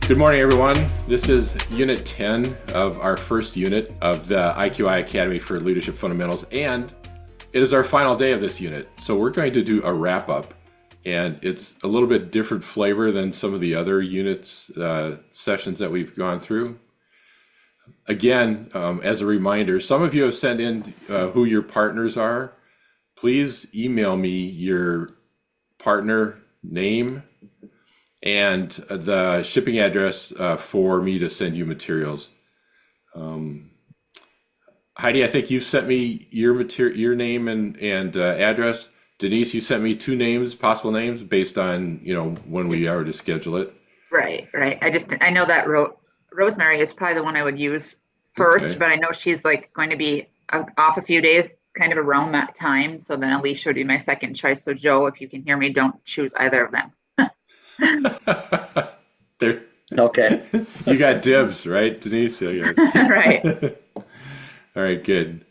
Good morning, everyone. This is Unit 10 of our first unit of the IQI Academy for Leadership Fundamentals, and it is our final day of this unit. So we're going to do a wrap-up, and it's a little bit different flavor than some of the other units sessions that we've gone through. Again, as a reminder, some of you have sent in who your partners are. Please email me your partner name and the shipping address for me to send you materials. Heidi, I think you sent me your name and address. Denise, you sent me two names, possible names, based on when we are to schedule it. Right. I know that Rosemary is probably the one I would use first, Okay. but I know she's like going to be off a few days, kind of around that time. So then Alicia would be my second choice. So Joe, if you can hear me, don't choose either of them. There, Okay. you got dibs, right, Denise? Yeah, Right. all right, good.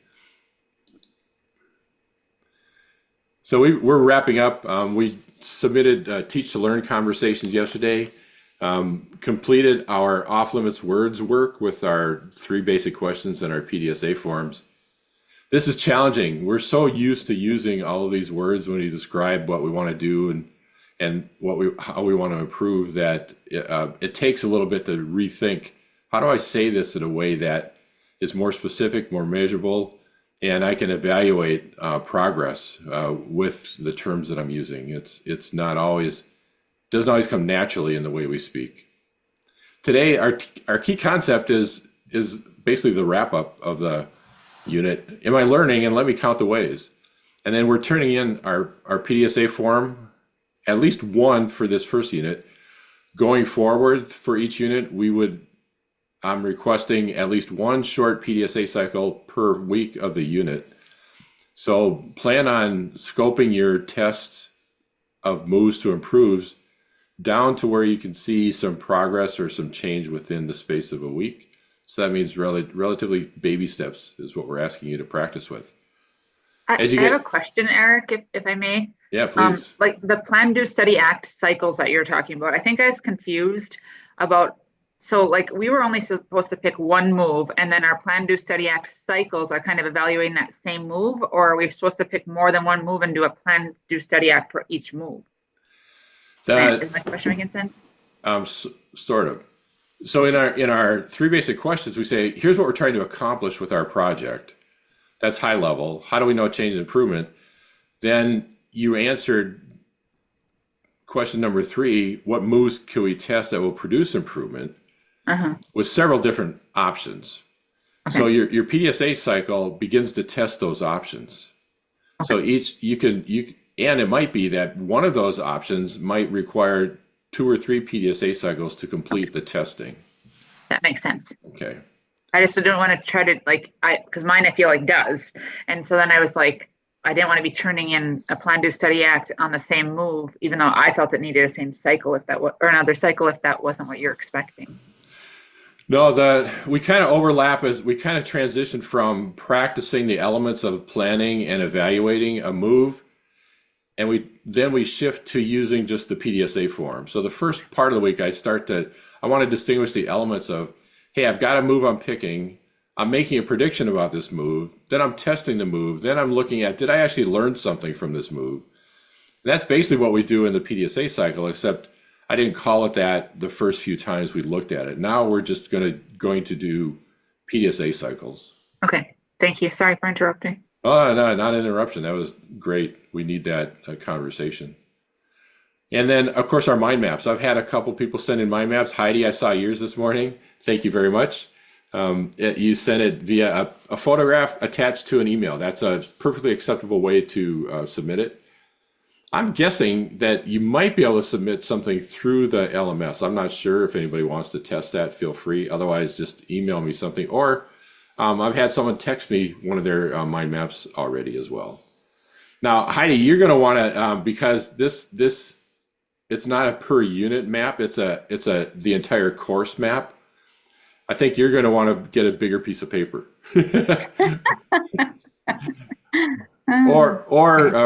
So we're wrapping up. We submitted Teach to Learn conversations yesterday, completed our off-limits words work with our 3 basic questions and our PDSA forms. This is challenging. We're so used to using all of these words when we describe what we want to do and how we want to improve that it takes a little bit to rethink, how do I say this in a way that is more specific, more measurable, and I can evaluate progress with the terms that I'm using. It's not always, doesn't always come naturally in the way we speak. Today, our key concept is basically the wrap up of the unit. Am I learning? And let me count the ways. And then we're turning in our PDSA form, at least one for this first unit. Going forward for each unit, I'm requesting at least one short PDSA cycle per week of the unit. So plan on scoping your tests of moves to improves down to where you can see some progress or some change within the space of a week. So that means relatively baby steps is what we're asking you to practice with. I have a question, Eric, if I may. Yeah, please. Like the Plan, Do, Study, Act cycles that you're talking about, I think I was confused about. So like we were only supposed to pick one move, and then our Plan, Do, Study, Act cycles are kind of evaluating that same move, or are we supposed to pick more than one move and do a Plan, Do, Study, Act for each move? Is my question making sense? Sort of. So in our 3 basic questions, we say, here's what we're trying to accomplish with our project. That's high level. How do we know change and improvement? Then you answered question number 3, what moves can we test that will produce improvement, with several different options. Okay. So your PDSA cycle begins to test those options. Okay. So and it might be that one of those options might require 2 or 3 PDSA cycles to complete the testing. That makes sense. Okay. I just didn't want to try to because mine I feel like does. And so then I was like, I didn't want to be turning in a Plan, Do, Study, Act on the same move, even though I felt it needed a same cycle or another cycle if that wasn't what you're expecting. No, we kind of overlap as we kind of transition from practicing the elements of planning and evaluating a move, and we shift to using just the PDSA form. So the first part of the week, I want to distinguish the elements of, hey, I've got a move I'm picking. I'm making a prediction about this move. Then I'm testing the move. Then I'm looking at, did I actually learn something from this move? And that's basically what we do in the PDSA cycle, except I didn't call it that the first few times we looked at it. Now we're just going to do PDSA cycles. Okay, thank you. Sorry for interrupting. Oh, no, not an interruption. That was great. We need that conversation. And then, of course, our mind maps. I've had a couple people send in mind maps. Heidi, I saw yours this morning. Thank you very much. You sent it via a photograph attached to an email. That's a perfectly acceptable way to submit it. I'm guessing that you might be able to submit something through the LMS. I'm not sure. If anybody wants to test that, feel free. Otherwise, just email me something. Or I've had someone text me one of their mind maps already as well. Now, Heidi, you're going to want to, because this it's not a per unit map. It's the entire course map. I think you're going to want to get a bigger piece of paper. Or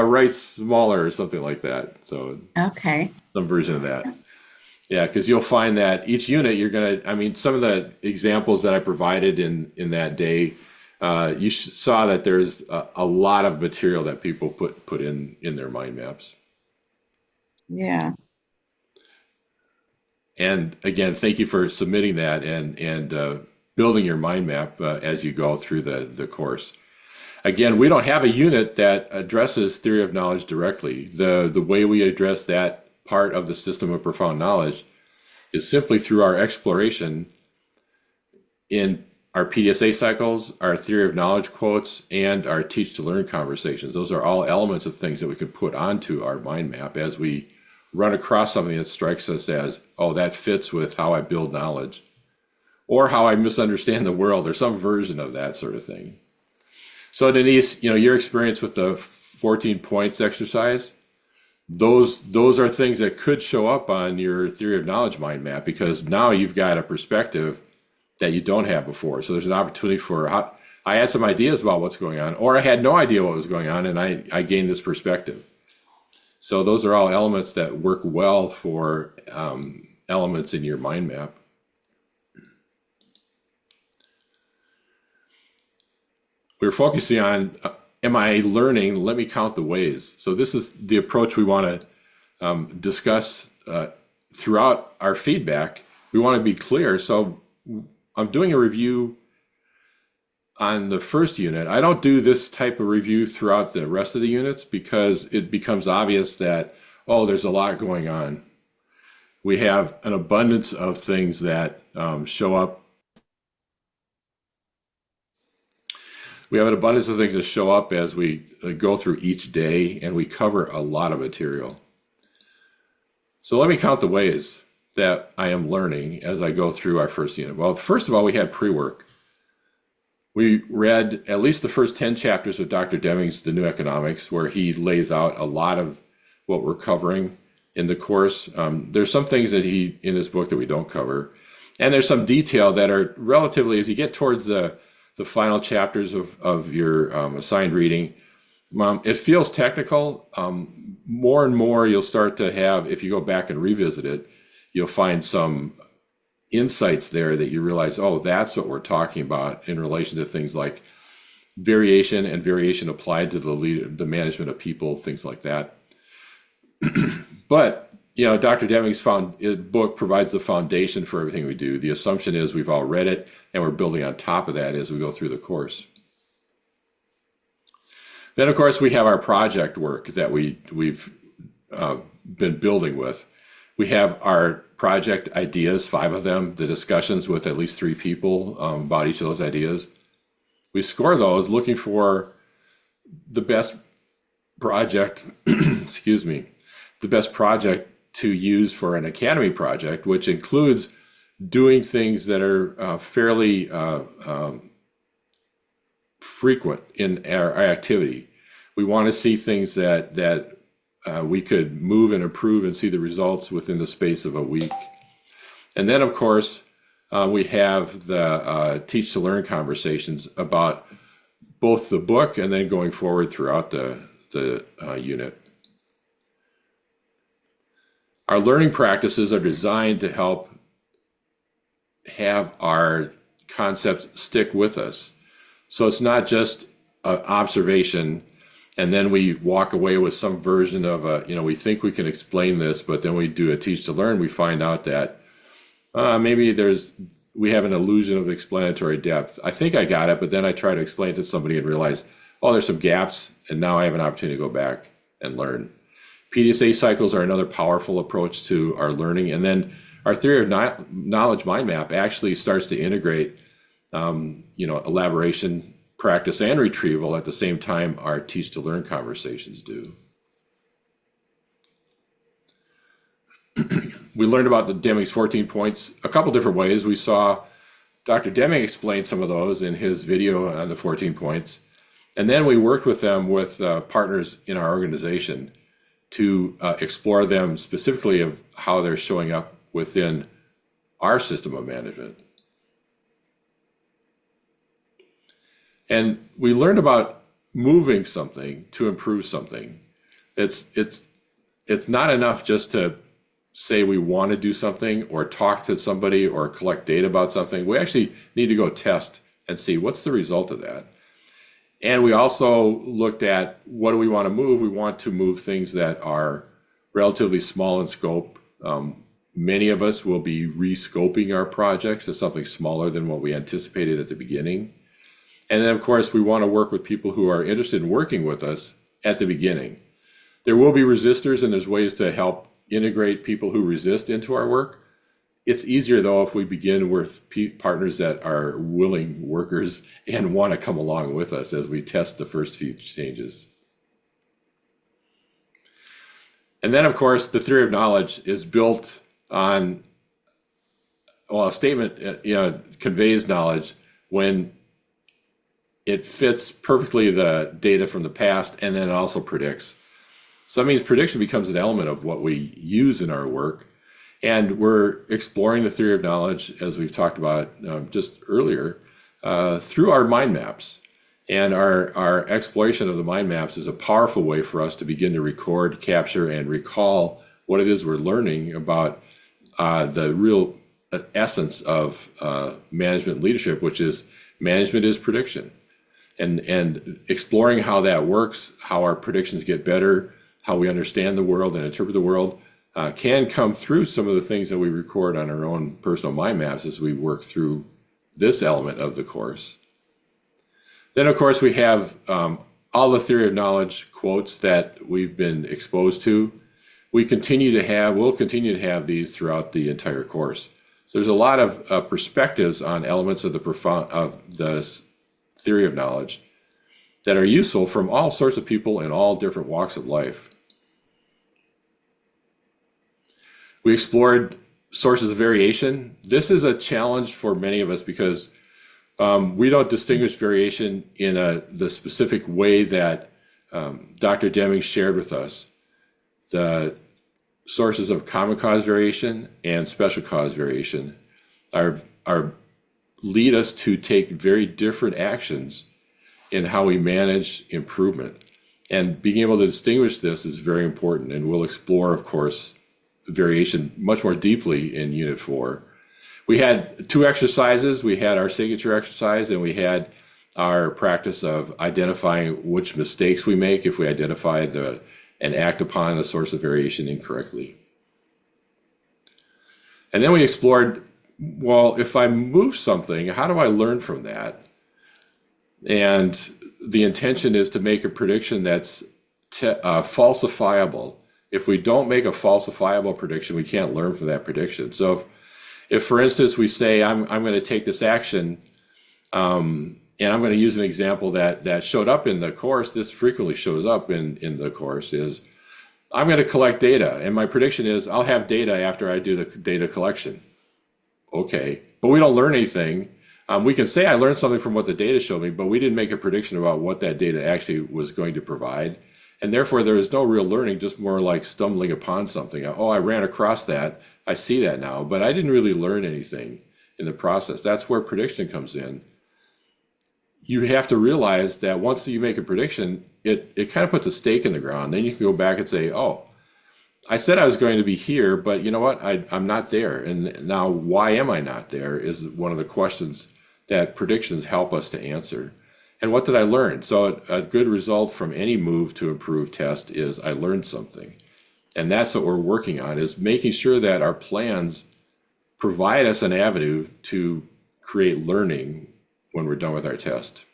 write smaller or something like that. So okay, some version of that. Yeah, because you'll find that each unit you're gonna, I mean, some of the examples that I provided in that day, you saw that there's a lot of material that people put in their mind maps. Yeah. And again, thank you for submitting that and building your mind map as you go through the course. Again, we don't have a unit that addresses theory of knowledge directly. The way we address that part of the system of profound knowledge is simply through our exploration in our PDSA cycles, our theory of knowledge quotes, and our teach to learn conversations. Those are all elements of things that we can put onto our mind map as we run across something that strikes us as, oh, that fits with how I build knowledge, or how I misunderstand the world, or some version of that sort of thing. So Denise, your experience with the 14 points exercise, those are things that could show up on your theory of knowledge mind map, because now you've got a perspective that you don't have before. So there's an opportunity for, I had some ideas about what's going on, or I had no idea what was going on, and I gained this perspective. So those are all elements that work well for elements in your mind map. We're focusing on, am I learning? Let me count the ways. So this is the approach we want to discuss throughout our feedback. We want to be clear. So I'm doing a review on the first unit. I don't do this type of review throughout the rest of the units, because it becomes obvious that, oh, there's a lot going on. We have an abundance of things that show up. We have an abundance of things that show up as we go through each day, and we cover a lot of material. So let me count the ways that I am learning as I go through our first unit. Well, first of all, we had pre-work. We read at least the first 10 chapters of Dr. Deming's The New Economics, where he lays out a lot of what we're covering in the course. There's some things that in his book that we don't cover. And there's some detail that are relatively, as you get towards the final chapters of your assigned reading, it feels technical. More and more you'll start to have, if you go back and revisit it, you'll find some insights there that you realize, oh, that's what we're talking about in relation to things like variation and variation applied to the management of people, things like that. But Dr. Deming's book provides the foundation for everything we do. The assumption is we've all read it, and we're building on top of that as we go through the course. Then, of course, we have our project work that we've been building with. We have our project ideas, 5 of them, the discussions with at least 3 people about each of those ideas. We score those looking for the best project, excuse me, the best project to use for an academy project, which includes doing things that are fairly frequent in our activity. We want to see things that we could move and improve and see the results within the space of a week. And then, of course, we have the teach to learn conversations about both the book and then going forward throughout the unit. Our learning practices are designed to help have our concepts stick with us. So it's not just an observation and then we walk away with some version of we think we can explain this, but then we do a teach to learn, we find out that maybe we have an illusion of explanatory depth. I think I got it, but then I try to explain it to somebody and realize, oh, there's some gaps, and now I have an opportunity to go back and learn. PDSA cycles are another powerful approach to our learning. And then our theory of knowledge mind map actually starts to integrate elaboration, practice, and retrieval at the same time our teach to learn conversations do. We learned about the Deming's 14 points a couple different ways. We saw Dr. Deming explain some of those in his video on the 14 points. And then we worked with them with partners in our organization to explore them specifically of how they're showing up within our system of management. And we learned about moving something to improve something. It's not enough just to say we want to do something or talk to somebody or collect data about something, we actually need to go test and see what's the result of that. And we also looked at what do we want to move? We want to move things that are relatively small in scope. Many of us will be re-scoping our projects to something smaller than what we anticipated at the beginning. And then, of course, we want to work with people who are interested in working with us at the beginning. There will be resistors, and there's ways to help integrate people who resist into our work. It's easier, though, if we begin with partners that are willing workers and want to come along with us as we test the first few changes. And then, of course, the theory of knowledge is built on, well, a statement conveys knowledge when it fits perfectly the data from the past, and then it also predicts. So that means prediction becomes an element of what we use in our work. And we're exploring the theory of knowledge, as we've talked about just earlier, through our mind maps. And our exploration of the mind maps is a powerful way for us to begin to record, capture, and recall what it is we're learning about the real essence of management leadership, which is management is prediction. And exploring how that works, how our predictions get better, how we understand the world and interpret the world, can come through some of the things that we record on our own personal mind maps as we work through this element of the course. Then, of course, we have all the theory of knowledge quotes that we've been exposed to. We'll continue to have these throughout the entire course. So there's a lot of perspectives on elements of the theory of knowledge that are useful from all sorts of people in all different walks of life. We explored sources of variation. This is a challenge for many of us because we don't distinguish variation in the specific way that Dr. Deming shared with us. The sources of common cause variation and special cause variation lead us to take very different actions in how we manage improvement. And being able to distinguish this is very important. And we'll explore, of course, variation much more deeply in Unit 4. We had 2 exercises. We had our signature exercise, and we had our practice of identifying which mistakes we make if we identify and act upon a source of variation incorrectly. And then we explored, well, if I move something, how do I learn from that? And the intention is to make a prediction that's falsifiable. If we don't make a falsifiable prediction, we can't learn from that prediction. So if for instance, we say, I'm going to take this action, and I'm going to use an example that showed up in the course, this frequently shows up in the course, is I'm going to collect data. And my prediction is I'll have data after I do the data collection. Okay, but we don't learn anything. We can say I learned something from what the data showed me, but we didn't make a prediction about what that data actually was going to provide. And therefore, there is no real learning, just more like stumbling upon something. Oh, I ran across that. I see that now, but I didn't really learn anything in the process. That's where prediction comes in. You have to realize that once you make a prediction, it kind of puts a stake in the ground. Then you can go back and say, oh, I said I was going to be here, but you know what? I'm not there. And now why am I not there is one of the questions that predictions help us to answer. And what did I learn? So a good result from any move to improve test is I learned something. And that's what we're working on, is making sure that our plans provide us an avenue to create learning when we're done with our test.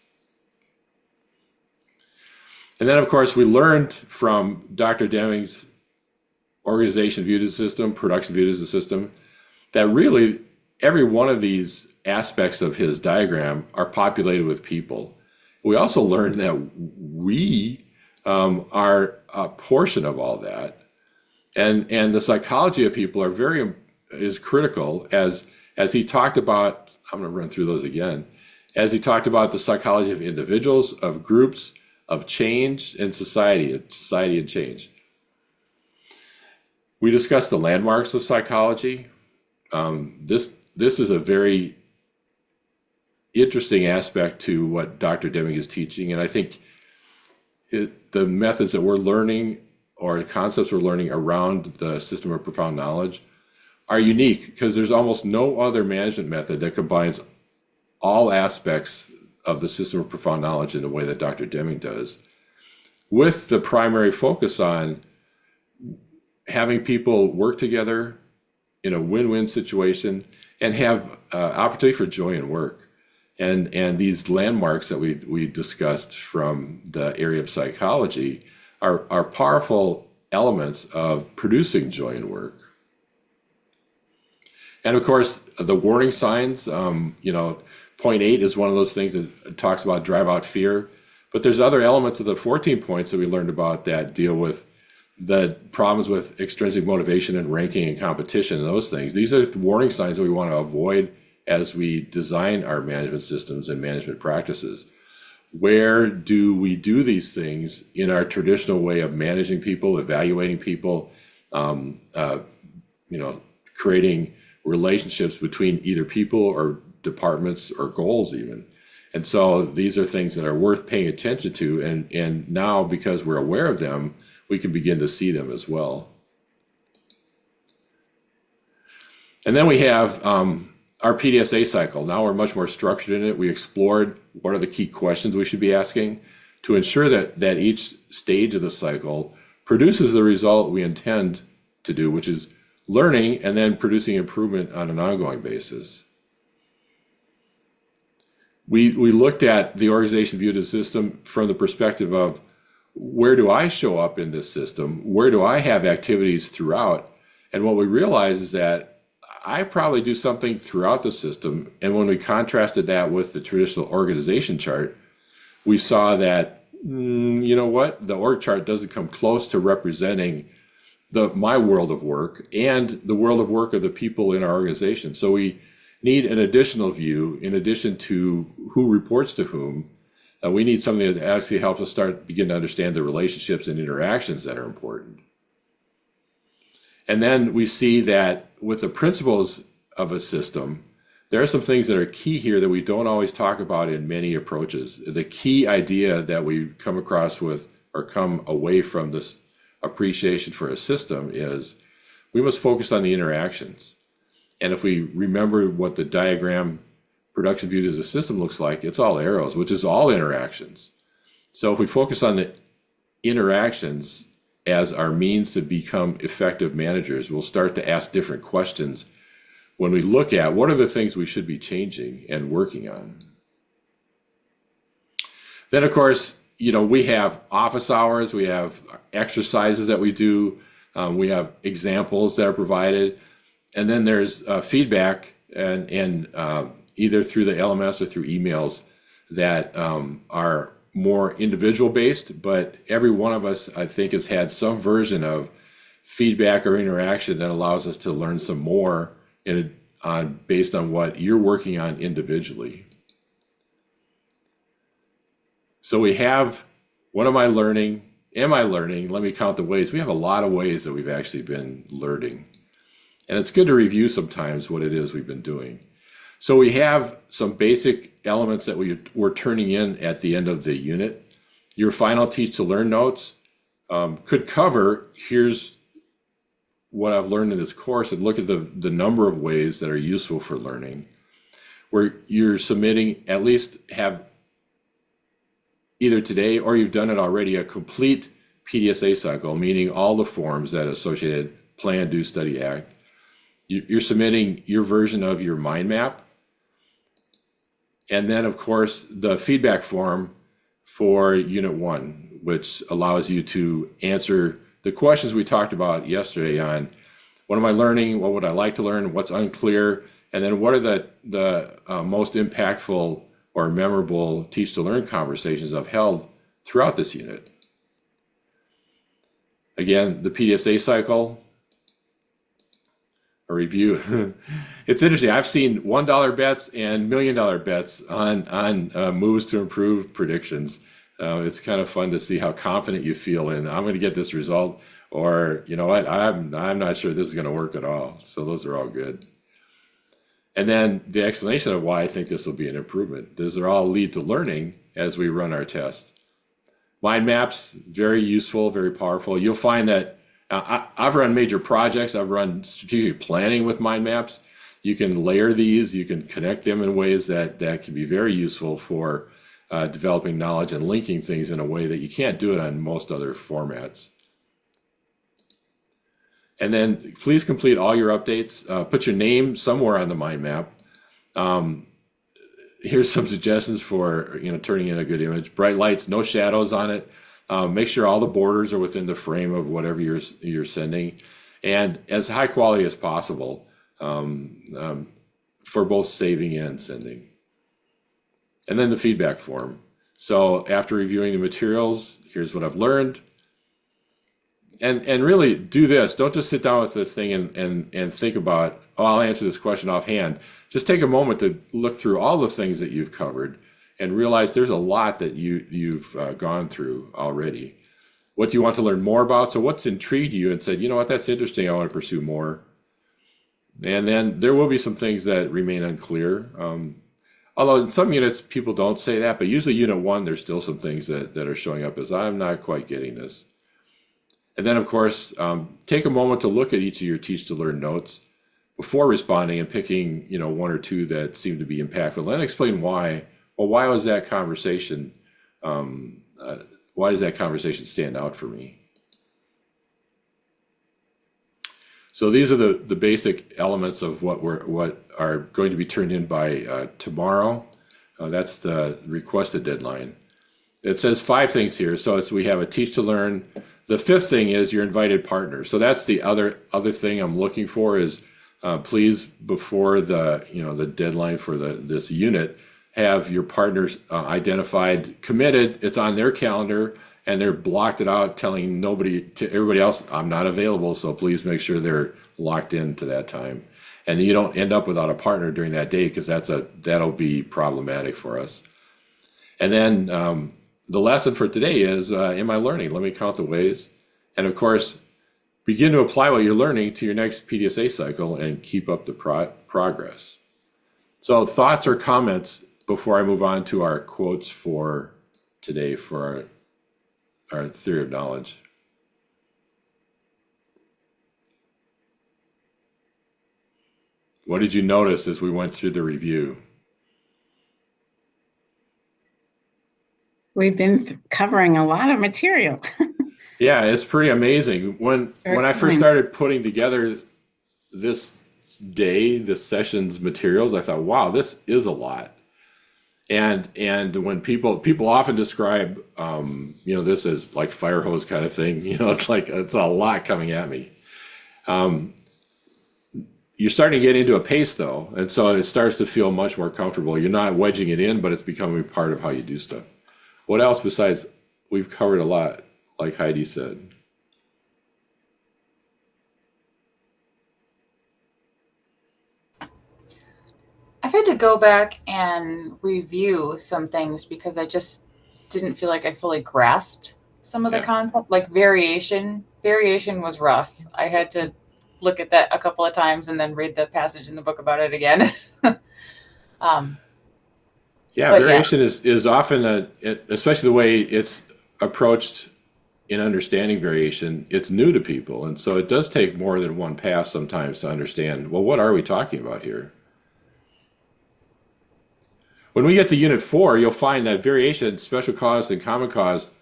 And then, of course, we learned from Dr. Deming's organization viewed as a system, production viewed as a system, that really every one of these aspects of his diagram are populated with people. We also learned that we are a portion of all that. And the psychology of people is critical, as he talked about. I'm going to run through those again. As he talked about the psychology of individuals, of groups, of change, and society and change. We discussed the landmarks of psychology. This is a very interesting aspect to what Dr. Deming is teaching, and I think the methods that we're learning or the concepts we're learning around the system of profound knowledge are unique because there's almost no other management method that combines all aspects of the system of profound knowledge in the way that Dr. Deming does, with the primary focus on having people work together in a win-win situation and have opportunity for joy in work. And these landmarks that we discussed from the area of psychology are powerful elements of producing joy in work. And of course, the warning signs, point 8 is one of those things that talks about drive out fear, but there's other elements of the 14 points that we learned about that deal with the problems with extrinsic motivation and ranking and competition and those things. These are the warning signs that we want to avoid as we design our management systems and management practices. Where do we do these things in our traditional way of managing people, evaluating people, creating relationships between either people or departments or goals even? And so these are things that are worth paying attention to. And now, because we're aware of them, we can begin to see them as well. And then we have our PDSA cycle. Now we're much more structured in it. We explored what are the key questions we should be asking to ensure that each stage of the cycle produces the result we intend to do, which is learning and then producing improvement on an ongoing basis. We looked at the organization viewed as a system from the perspective of where do I show up in this system? Where do I have activities throughout? And what we realized is that I probably do something throughout the system. And when we contrasted that with the traditional organization chart, we saw that, the org chart doesn't come close to representing my world of work and the world of work of the people in our organization. So we need an additional view in addition to who reports to whom. We need something that actually helps us begin to understand the relationships and interactions that are important. And then we see that with the principles of a system, there are some things that are key here that we don't always talk about in many approaches. The key idea that we come across with or come away from this appreciation for a system is we must focus on the interactions. And if we remember what the diagram production viewed as a system looks like, it's all arrows, which is all interactions. So if we focus on the interactions as our means to become effective managers, we'll start to ask different questions when we look at what are the things we should be changing and working on. Then, of course, we have office hours, we have exercises that we do, we have examples that are provided, and then there's feedback and either through the LMS or through emails that are more individual based, but every one of us, I think, has had some version of feedback or interaction that allows us to learn some more based on what you're working on individually. So we have, what am I learning? Am I learning? Let me count the ways. We have a lot of ways that we've actually been learning. And it's good to review sometimes what it is we've been doing. So we have some basic elements that we're turning in at the end of the unit. Your final teach to learn notes could cover, here's what I've learned in this course, and look at the number of ways that are useful for learning, where you're submitting, at least have either today or you've done it already, a complete PDSA cycle, meaning all the forms that associated plan, do, study, act. You're submitting your version of your mind map. And then, of course, the feedback form for Unit 1, which allows you to answer the questions we talked about yesterday on what am I learning, what would I like to learn, what's unclear, and then what are the most impactful or memorable teach to learn conversations I've held throughout this unit. Again, the PDSA cycle, a review. It's interesting. I've seen $1 bets and $1 million bets on moves to improve predictions. It's kind of fun to see how confident you feel in, I'm going to get this result, or you know what, I'm not sure this is going to work at all. So those are all good. And then the explanation of why I think this will be an improvement. Those are all lead to learning as we run our tests. Mind maps, very useful, very powerful. You'll find that I've run major projects. I've run strategic planning with mind maps. You can layer these, you can connect them in ways that can be very useful for developing knowledge and linking things in a way that you can't do it on most other formats. And then please complete all your updates. Put your name somewhere on the mind map. Here's some suggestions for turning in a good image. Bright lights, no shadows on it. Make sure all the borders are within the frame of whatever you're sending, and as high quality as possible for both saving and sending. And then the feedback form. So after reviewing the materials, here's what I've learned. And really do this. Don't just sit down with the thing and think about, oh, I'll answer this question offhand. Just take a moment to look through all the things that you've covered and realize there's a lot that you've gone through already. What do you want to learn more about? So what's intrigued you and said, you know what, that's interesting, I want to pursue more. And then there will be some things that remain unclear. Although in some units, people don't say that, but usually unit 1, there's still some things that are showing up as I'm not quite getting this. And then, of course, take a moment to look at each of your Teach to Learn notes before responding and picking, 1 or 2 that seem to be impactful. Then explain why. Well, why was that conversation? Why does that conversation stand out for me? So these are the basic elements of what are going to be turned in by tomorrow. That's the requested deadline. It says 5 things here. So we have a Teach to Learn. The 5th thing is your invited partner. So that's the other thing I'm looking for is please, before the deadline for this unit, have your partners identified, committed. It's on their calendar, and they're blocked it out, telling everybody else, I'm not available. So please make sure they're locked into that time, and you don't end up without a partner during that day, because that'll be problematic for us. And then the lesson for today is, am I learning? Let me count the ways. And of course, begin to apply what you're learning to your next PDSA cycle and keep up the progress. So thoughts or comments before I move on to our quotes for today for our theory of knowledge. What did you notice as we went through the review? We've been covering a lot of material. Yeah, it's pretty amazing. When I first started putting together this session's materials, I thought, wow, this is a lot. And when people often describe this as like fire hose kind of thing, it's a lot coming at me. You're starting to get into a pace though, and so it starts to feel much more comfortable. You're not wedging it in, but it's becoming part of how you do stuff. What else besides, we've covered a lot, like Heidi said. I've had to go back and review some things because I just didn't feel like I fully grasped some of the concept. Like variation was rough. I had to look at that a couple of times and then read the passage in the book about it again. Variation is often, especially the way it's approached in understanding variation, it's new to people. And so it does take more than one pass sometimes to understand, well, what are we talking about here? When we get to Unit 4, you'll find that variation, special cause, and common cause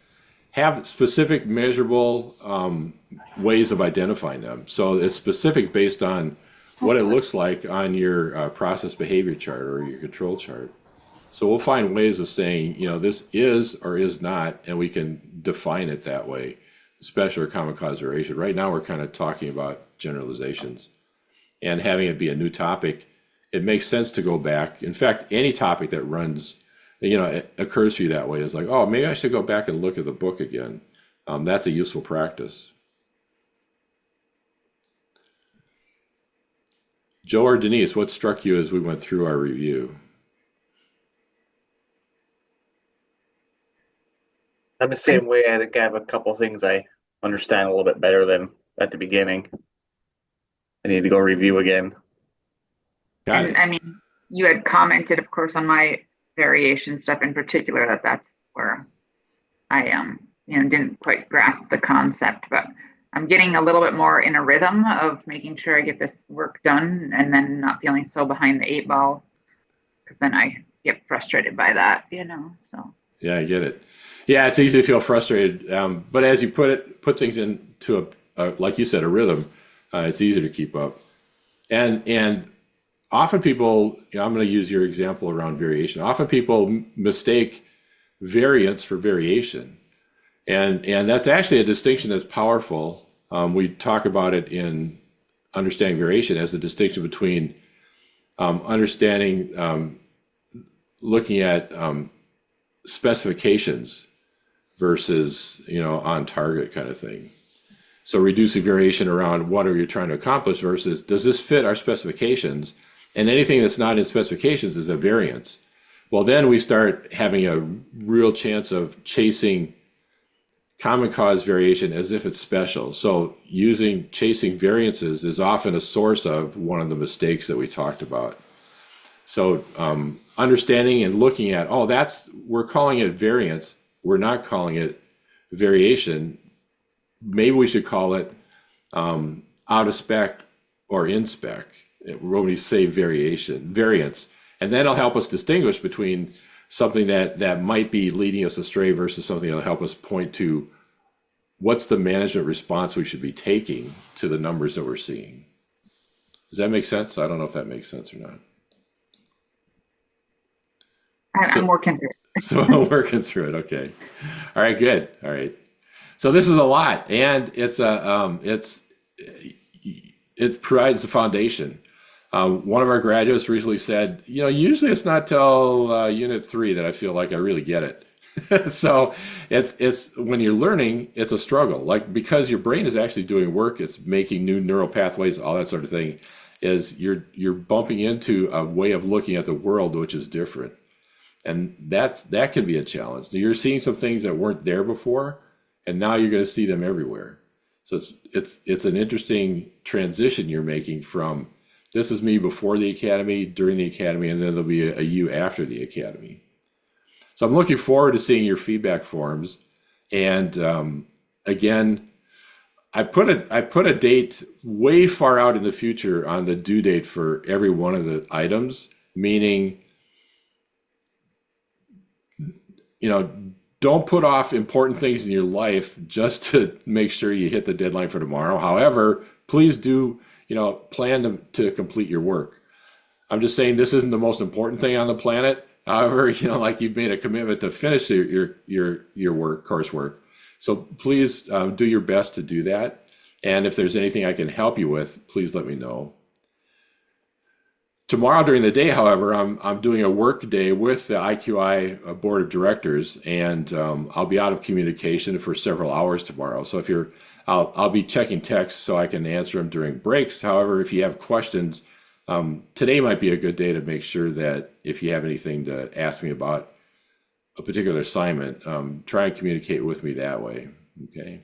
have specific measurable ways of identifying them. So it's specific based on what it looks like on your process behavior chart or your control chart. So we'll find ways of saying, this is or is not, and we can define it that way, special or common cause variation. Right now, we're kind of talking about generalizations, and having it be a new topic, it makes sense to go back. In fact, any topic that runs, it occurs to you that way is like, oh, maybe I should go back and look at the book again. That's a useful practice. Joe or Denise, what struck you as we went through our review? I'm the same way. I think I have a couple things I understand a little bit better than at the beginning. I need to go review again. Got it. I mean, you had commented, of course, on my variation stuff in particular, that's where I didn't quite grasp the concept, but I'm getting a little bit more in a rhythm of making sure I get this work done and then not feeling so behind the 8 ball, because then I get frustrated by that, so. Yeah, I get it. Yeah, it's easy to feel frustrated, but as you put things into like you said, a rhythm, it's easier to keep up. And often people, I'm going to use your example around variation. Often people mistake variance for variation, and that's actually a distinction that's powerful. We talk about it in understanding variation as a distinction between understanding, looking at specifications versus on target kind of thing. So reducing variation around what are you trying to accomplish versus does this fit our specifications, and anything that's not in specifications is a variance. Well, then we start having a real chance of chasing common cause variation as if it's special. So chasing variances is often a source of one of the mistakes that we talked about. So understanding and looking at, we're calling it variance, we're not calling it variation. Maybe we should call it out of spec or in spec when we say variance. And that'll help us distinguish between something that might be leading us astray versus something that'll help us point to what's the management response we should be taking to the numbers that we're seeing. Does that make sense? I don't know if that makes sense or not. I'm working through it. So I'm working through it. Okay. All right, good. All right. So this is a lot, and it provides the foundation. One of our graduates recently said, usually it's not till unit 3 that I feel like I really get it. So it's when you're learning, it's a struggle. Like, because your brain is actually doing work, it's making new neural pathways, all that sort of thing. Is you're bumping into a way of looking at the world which is different, and that can be a challenge. You're seeing some things that weren't there before, and now you're going to see them everywhere. So it's an interesting transition you're making from this is me before the academy, during the academy, and then there'll be a you after the academy. So I'm looking forward to seeing your feedback forms. And again, I put a date way far out in the future on the due date for every one of the items, meaning, don't put off important things in your life just to make sure you hit the deadline for tomorrow. However, please do, plan to complete your work. I'm just saying this isn't the most important thing on the planet. However, like you've made a commitment to finish your work, coursework. So please do your best to do that. And if there's anything I can help you with, please let me know. Tomorrow during the day, however, I'm doing a work day with the IQI board of directors, and I'll be out of communication for several hours tomorrow. So I'll be checking texts so I can answer them during breaks. However, if you have questions, today might be a good day to make sure that if you have anything to ask me about a particular assignment, try and communicate with me that way. Okay.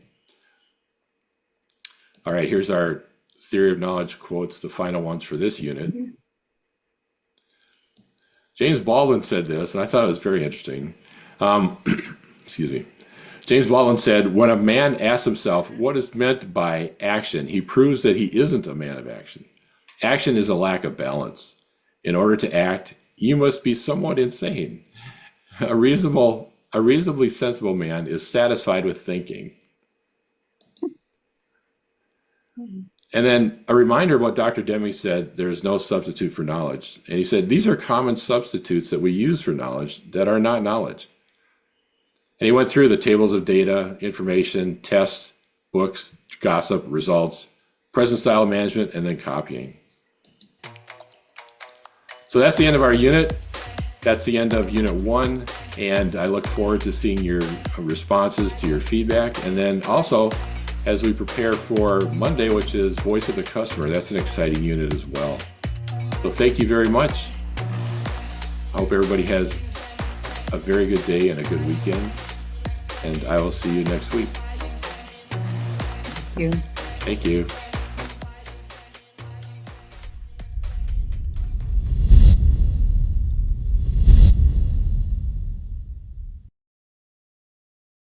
All right, here's our theory of knowledge quotes, the final ones for this unit. James Baldwin said this, and I thought it was very interesting. Excuse me. James Baldwin said, when a man asks himself what is meant by action, he proves that he isn't a man of action. Action is a lack of balance. In order to act, you must be somewhat insane. A reasonably sensible man is satisfied with thinking. And then a reminder of what Dr. Deming said, there is no substitute for knowledge. And he said, these are common substitutes that we use for knowledge that are not knowledge. And he went through the tables of data, information, tests, books, gossip, results, present style management, and then copying. So that's the end of our unit. That's the end of Unit 1. And I look forward to seeing your responses to your feedback. And then also, as we prepare for Monday, which is Voice of the Customer, that's an exciting unit as well. So thank you very much. I hope everybody has a very good day and a good weekend. And I will see you next week. Thank you. Thank you.